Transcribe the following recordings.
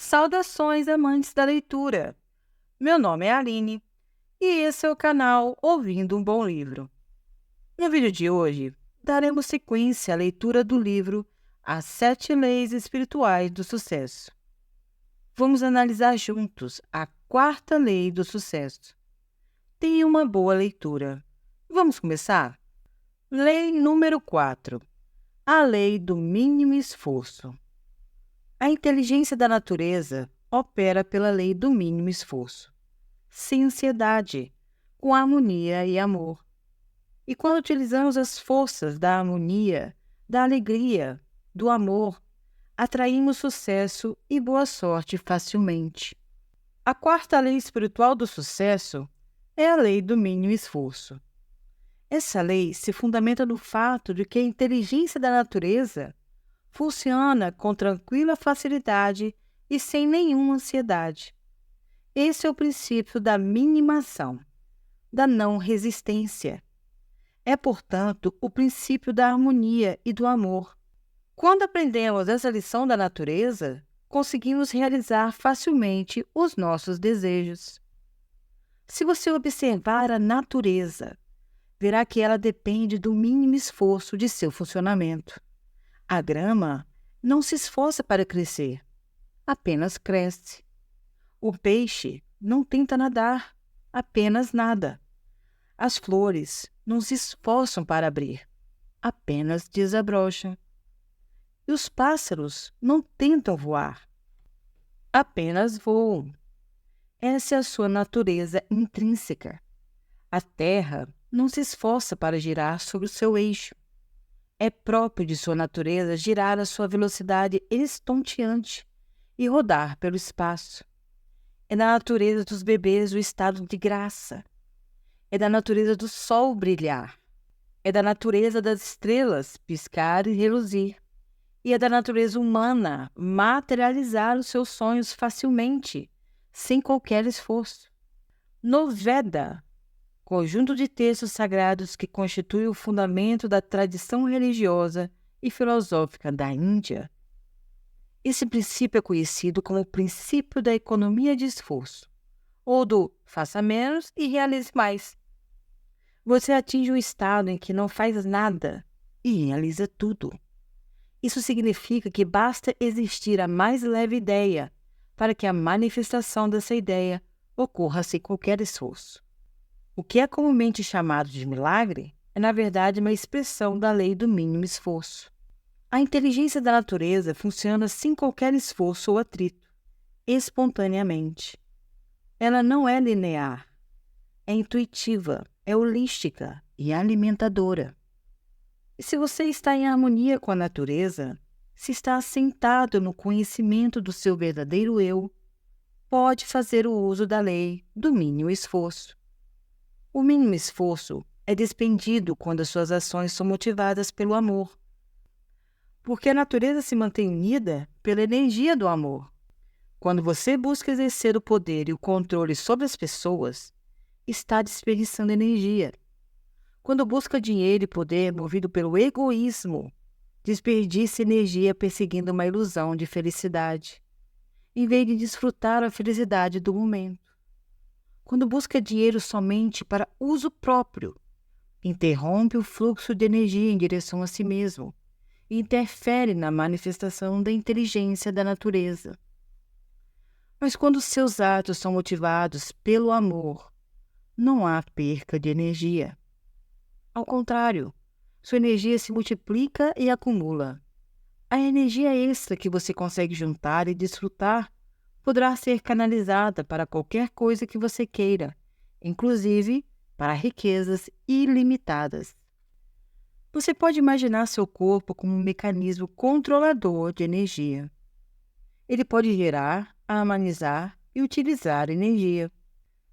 Saudações, amantes da leitura! Meu nome é Aline e esse é o canal Ouvindo um Bom Livro. No vídeo de hoje, daremos sequência à leitura do livro As 7 Leis Espirituais do Sucesso. Vamos analisar juntos a 4ª lei do sucesso. Tenha uma boa leitura. Vamos começar? Lei número 4. A lei do mínimo esforço. A inteligência da natureza opera pela lei do mínimo esforço, sem ansiedade, com harmonia e amor. E quando utilizamos as forças da harmonia, da alegria, do amor, atraímos sucesso e boa sorte facilmente. A 4ª lei espiritual do sucesso é a lei do mínimo esforço. Essa lei se fundamenta no fato de que a inteligência da natureza funciona com tranquila facilidade e sem nenhuma ansiedade. Esse é o princípio da minimação, da não resistência. É, portanto, o princípio da harmonia e do amor. Quando aprendemos essa lição da natureza, conseguimos realizar facilmente os nossos desejos. Se você observar a natureza, verá que ela depende do mínimo esforço de seu funcionamento. A grama não se esforça para crescer, apenas cresce. O peixe não tenta nadar, apenas nada. As flores não se esforçam para abrir, apenas desabrocham. E os pássaros não tentam voar, apenas voam. Essa é a sua natureza intrínseca. A Terra não se esforça para girar sobre o seu eixo. É próprio de sua natureza girar a sua velocidade estonteante e rodar pelo espaço. É da natureza dos bebês o estado de graça. É da natureza do sol brilhar. É da natureza das estrelas piscar e reluzir. E é da natureza humana materializar os seus sonhos facilmente, sem qualquer esforço. No Veda, conjunto de textos sagrados que constitui o fundamento da tradição religiosa e filosófica da Índia, esse princípio é conhecido como o princípio da economia de esforço, ou do faça menos e realize mais. Você atinge um estado em que não faz nada e realiza tudo. Isso significa que basta existir a mais leve ideia para que a manifestação dessa ideia ocorra sem qualquer esforço. O que é comumente chamado de milagre é, na verdade, uma expressão da lei do mínimo esforço. A inteligência da natureza funciona sem qualquer esforço ou atrito, espontaneamente. Ela não é linear, é intuitiva, é holística e alimentadora. E se você está em harmonia com a natureza, se está assentado no conhecimento do seu verdadeiro eu, pode fazer o uso da lei do mínimo esforço. O mínimo esforço é despendido quando as suas ações são motivadas pelo amor, porque a natureza se mantém unida pela energia do amor. Quando você busca exercer o poder e o controle sobre as pessoas, está desperdiçando energia. Quando busca dinheiro e poder movido pelo egoísmo, desperdiça energia perseguindo uma ilusão de felicidade, em vez de desfrutar a felicidade do momento. Quando busca dinheiro somente para uso próprio, interrompe o fluxo de energia em direção a si mesmo e interfere na manifestação da inteligência da natureza. Mas quando seus atos são motivados pelo amor, não há perca de energia. Ao contrário, sua energia se multiplica e acumula. A energia extra que você consegue juntar e desfrutar poderá ser canalizada para qualquer coisa que você queira, inclusive para riquezas ilimitadas. Você pode imaginar seu corpo como um mecanismo controlador de energia. Ele pode gerar, armazenar e utilizar energia.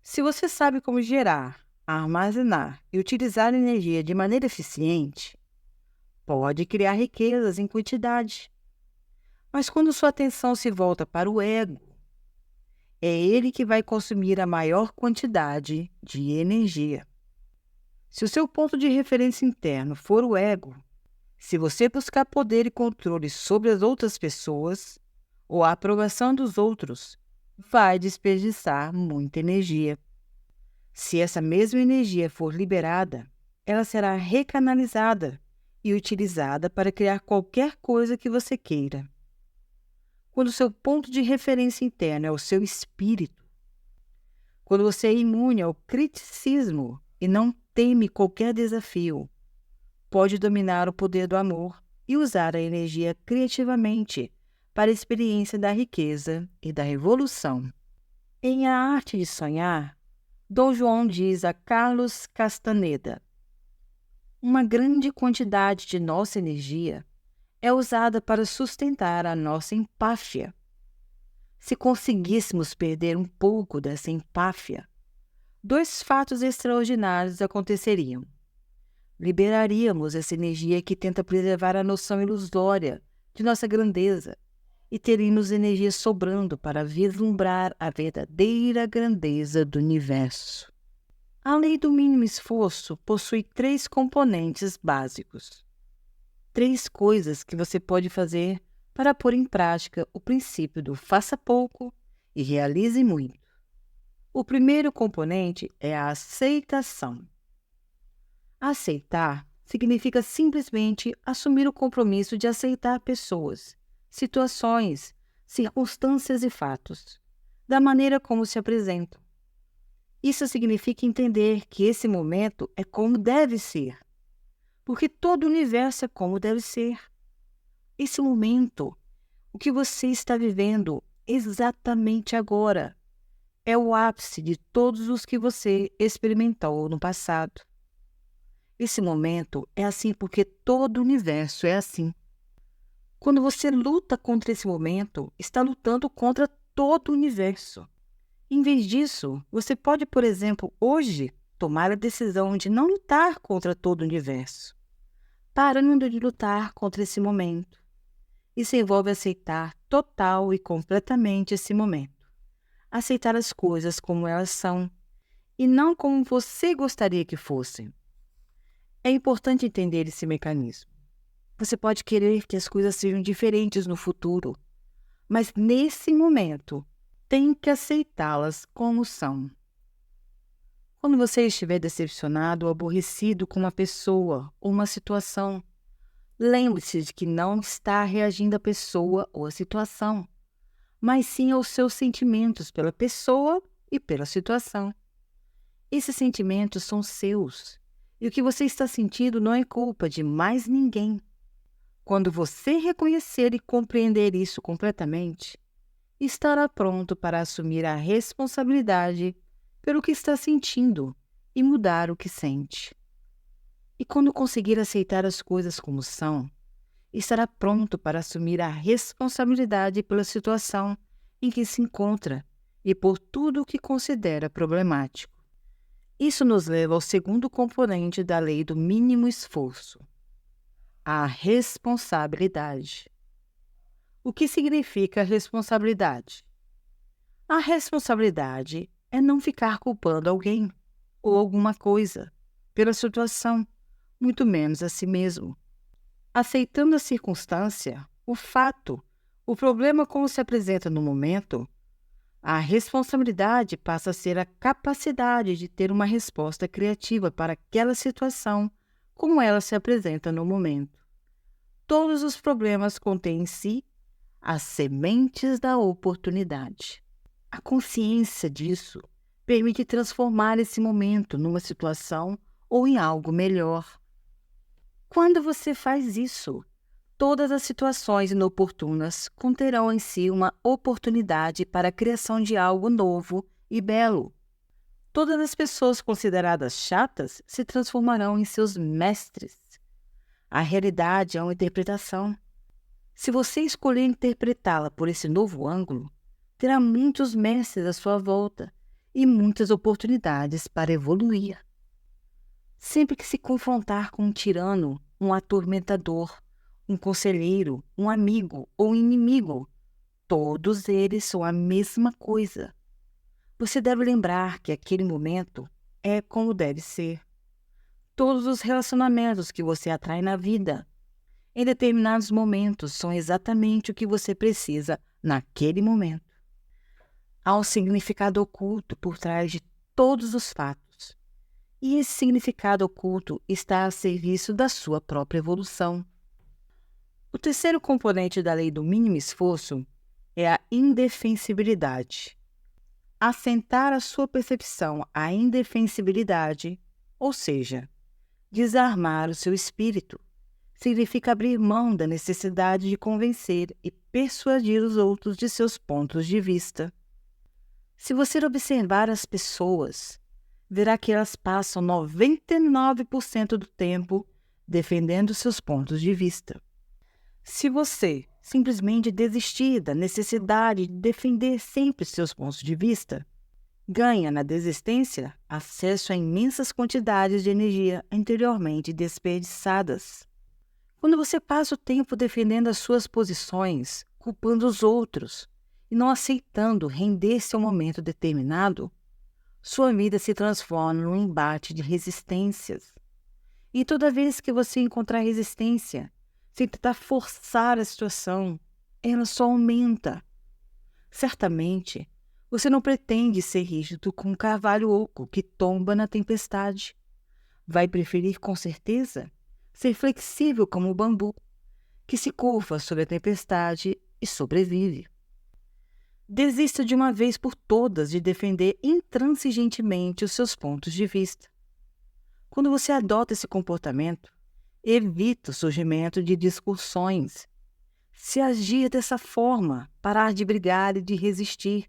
Se você sabe como gerar, armazenar e utilizar energia de maneira eficiente, pode criar riquezas em quantidade. Mas quando sua atenção se volta para o ego, é ele que vai consumir a maior quantidade de energia. Se o seu ponto de referência interno for o ego, se você buscar poder e controle sobre as outras pessoas, ou a aprovação dos outros, vai desperdiçar muita energia. Se essa mesma energia for liberada, ela será recanalizada e utilizada para criar qualquer coisa que você queira. Quando o seu ponto de referência interno é o seu espírito, quando você é imune ao criticismo e não teme qualquer desafio, pode dominar o poder do amor e usar a energia criativamente para a experiência da riqueza e da evolução. Em A Arte de Sonhar, Dom João diz a Carlos Castaneda: uma grande quantidade de nossa energia é usada para sustentar a nossa empáfia. Se conseguíssemos perder um pouco dessa empáfia, 2 fatos extraordinários aconteceriam. Liberaríamos essa energia que tenta preservar a noção ilusória de nossa grandeza e teríamos energia sobrando para vislumbrar a verdadeira grandeza do universo. A lei do mínimo esforço possui 3 componentes básicos. 3 coisas que você pode fazer para pôr em prática o princípio do faça pouco e realize muito. O primeiro componente é a aceitação. Aceitar significa simplesmente assumir o compromisso de aceitar pessoas, situações, circunstâncias e fatos, da maneira como se apresentam. Isso significa entender que esse momento é como deve ser, porque todo o universo é como deve ser. Esse momento, o que você está vivendo exatamente agora, é o ápice de todos os que você experimentou no passado. Esse momento é assim porque todo o universo é assim. Quando você luta contra esse momento, está lutando contra todo o universo. Em vez disso, você pode, por exemplo, hoje, tomar a decisão de não lutar contra todo o universo, parando de lutar contra esse momento. Isso envolve aceitar total e completamente esse momento. Aceitar as coisas como elas são e não como você gostaria que fossem. É importante entender esse mecanismo. Você pode querer que as coisas sejam diferentes no futuro, mas nesse momento tem que aceitá-las como são. Quando você estiver decepcionado ou aborrecido com uma pessoa ou uma situação, lembre-se de que não está reagindo à pessoa ou à situação, mas sim aos seus sentimentos pela pessoa e pela situação. Esses sentimentos são seus. E o que você está sentindo não é culpa de mais ninguém. Quando você reconhecer e compreender isso completamente, estará pronto para assumir a responsabilidade pelo que está sentindo e mudar o que sente. E quando conseguir aceitar as coisas como são, estará pronto para assumir a responsabilidade pela situação em que se encontra e por tudo o que considera problemático. Isso nos leva ao segundo componente da lei do mínimo esforço, a responsabilidade. O que significa responsabilidade? A responsabilidade é não ficar culpando alguém ou alguma coisa pela situação, muito menos a si mesmo. Aceitando a circunstância, o fato, o problema como se apresenta no momento, a responsabilidade passa a ser a capacidade de ter uma resposta criativa para aquela situação, como ela se apresenta no momento. Todos os problemas contêm em si as sementes da oportunidade. A consciência disso permite transformar esse momento numa situação ou em algo melhor. Quando você faz isso, todas as situações inoportunas conterão em si uma oportunidade para a criação de algo novo e belo. Todas as pessoas consideradas chatas se transformarão em seus mestres. A realidade é uma interpretação. Se você escolher interpretá-la por esse novo ângulo, terá muitos mestres à sua volta e muitas oportunidades para evoluir. Sempre que se confrontar com um tirano, um atormentador, um conselheiro, um amigo ou inimigo, todos eles são a mesma coisa. Você deve lembrar que aquele momento é como deve ser. Todos os relacionamentos que você atrai na vida, em determinados momentos, são exatamente o que você precisa naquele momento. Há um significado oculto por trás de todos os fatos, e esse significado oculto está a serviço da sua própria evolução. O terceiro componente da lei do mínimo esforço é a indefensibilidade. Assentar a sua percepção à indefensibilidade, ou seja, desarmar o seu espírito, significa abrir mão da necessidade de convencer e persuadir os outros de seus pontos de vista. Se você observar as pessoas, verá que elas passam 99% do tempo defendendo seus pontos de vista. Se você simplesmente desistir da necessidade de defender sempre seus pontos de vista, ganha na desistência acesso a imensas quantidades de energia anteriormente desperdiçadas. Quando você passa o tempo defendendo as suas posições, culpando os outros e não aceitando render-se a um momento determinado, sua vida se transforma num embate de resistências. E toda vez que você encontrar resistência, sem tentar forçar a situação, ela só aumenta. Certamente, você não pretende ser rígido como um carvalho oco que tomba na tempestade. Vai preferir, com certeza, ser flexível como o bambu, que se curva sob a tempestade e sobrevive. Desista de uma vez por todas de defender intransigentemente os seus pontos de vista. Quando você adota esse comportamento, evita o surgimento de discussões. Se agir dessa forma, parar de brigar e de resistir,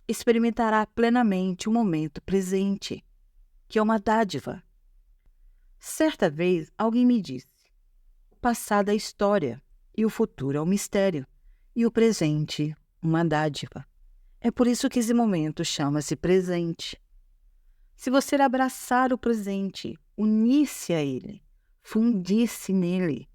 experimentará plenamente o momento presente, que é uma dádiva. Certa vez, alguém me disse: o passado é história, e o futuro é um mistério, e o presente, uma dádiva. É por isso que esse momento chama-se presente. Se você abraçar o presente, unir-se a ele, fundir-se nele,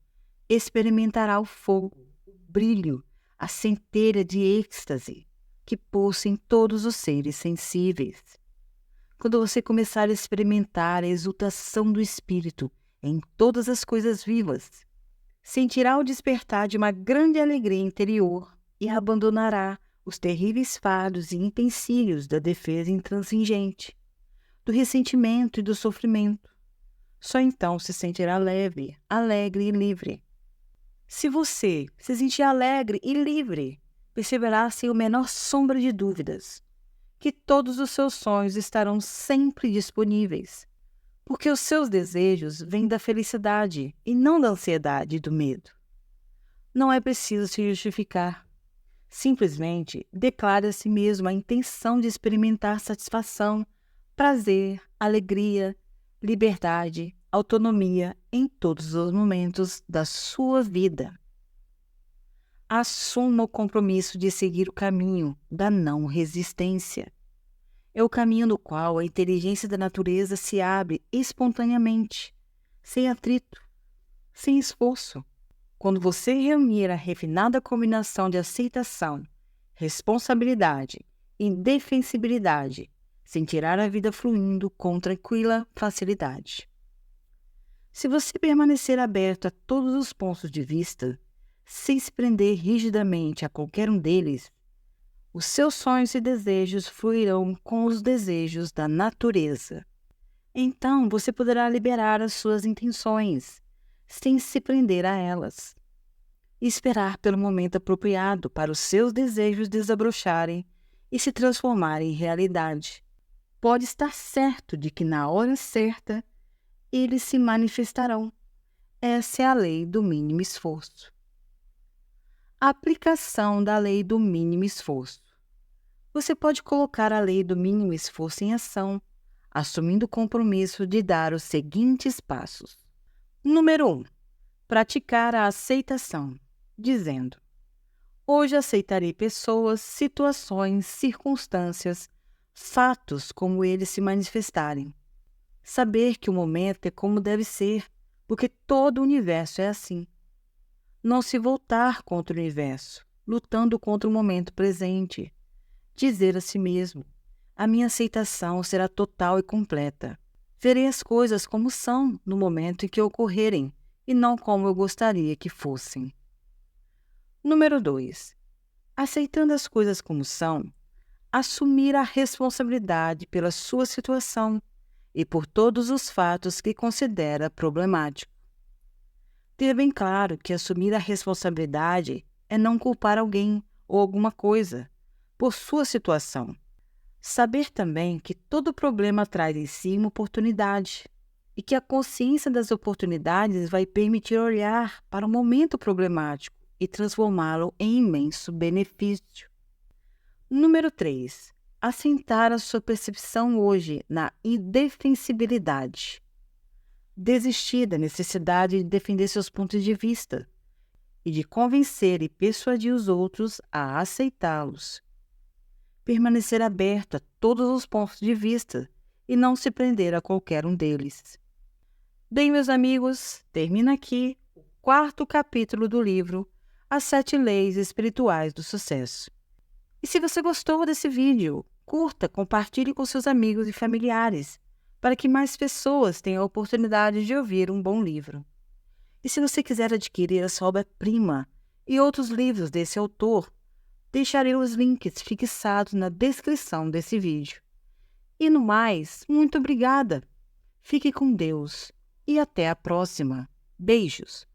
experimentará o fogo, o brilho, a centelha de êxtase que pulsa em todos os seres sensíveis. Quando você começar a experimentar a exultação do espírito em todas as coisas vivas, sentirá o despertar de uma grande alegria interior e abandonará os terríveis fardos e empecilhos da defesa intransigente, do ressentimento e do sofrimento. Só então se sentirá leve, alegre e livre. Se você se sentir alegre e livre, perceberá sem a menor sombra de dúvidas que todos os seus sonhos estarão sempre disponíveis, porque os seus desejos vêm da felicidade e não da ansiedade e do medo. Não é preciso se justificar. Simplesmente declare a si mesmo a intenção de experimentar satisfação, prazer, alegria, liberdade, autonomia em todos os momentos da sua vida. Assuma o compromisso de seguir o caminho da não resistência. É o caminho no qual a inteligência da natureza se abre espontaneamente, sem atrito, sem esforço. Quando você reunir a refinada combinação de aceitação, responsabilidade e defensibilidade, sentirá a vida fluindo com tranquila facilidade. Se você permanecer aberto a todos os pontos de vista, sem se prender rigidamente a qualquer um deles, os seus sonhos e desejos fluirão com os desejos da natureza. Então você poderá liberar as suas intenções, sem se prender a elas, e esperar pelo momento apropriado para os seus desejos desabrocharem e se transformarem em realidade. Pode estar certo de que na hora certa eles se manifestarão. Essa é a lei do mínimo esforço. A aplicação da lei do mínimo esforço. Você pode colocar a lei do mínimo esforço em ação, assumindo o compromisso de dar os seguintes passos. Número 1. Praticar a aceitação, dizendo: hoje aceitarei pessoas, situações, circunstâncias, fatos como eles se manifestarem. Saber que o momento é como deve ser, porque todo o universo é assim. Não se voltar contra o universo, lutando contra o momento presente. Dizer a si mesmo: a minha aceitação será total e completa. Verei as coisas como são no momento em que ocorrerem e não como eu gostaria que fossem. Número 2. Aceitando as coisas como são, assumir a responsabilidade pela sua situação e por todos os fatos que considera problemáticos. Ter bem claro que assumir a responsabilidade é não culpar alguém ou alguma coisa por sua situação. Saber também que todo problema traz em si uma oportunidade e que a consciência das oportunidades vai permitir olhar para o momento problemático e transformá-lo em imenso benefício. Número 3. Assentar a sua percepção hoje na indefensibilidade. Desistir da necessidade de defender seus pontos de vista e de convencer e persuadir os outros a aceitá-los. Permanecer aberto a todos os pontos de vista e não se prender a qualquer um deles. Bem, meus amigos, termina aqui o 4º capítulo do livro As 7 Leis Espirituais do Sucesso. E se você gostou desse vídeo, curta, compartilhe com seus amigos e familiares, para que mais pessoas tenham a oportunidade de ouvir um bom livro. E se você quiser adquirir essa obra-prima e outros livros desse autor, deixarei os links fixados na descrição desse vídeo. E no mais, muito obrigada! Fique com Deus e até a próxima. Beijos!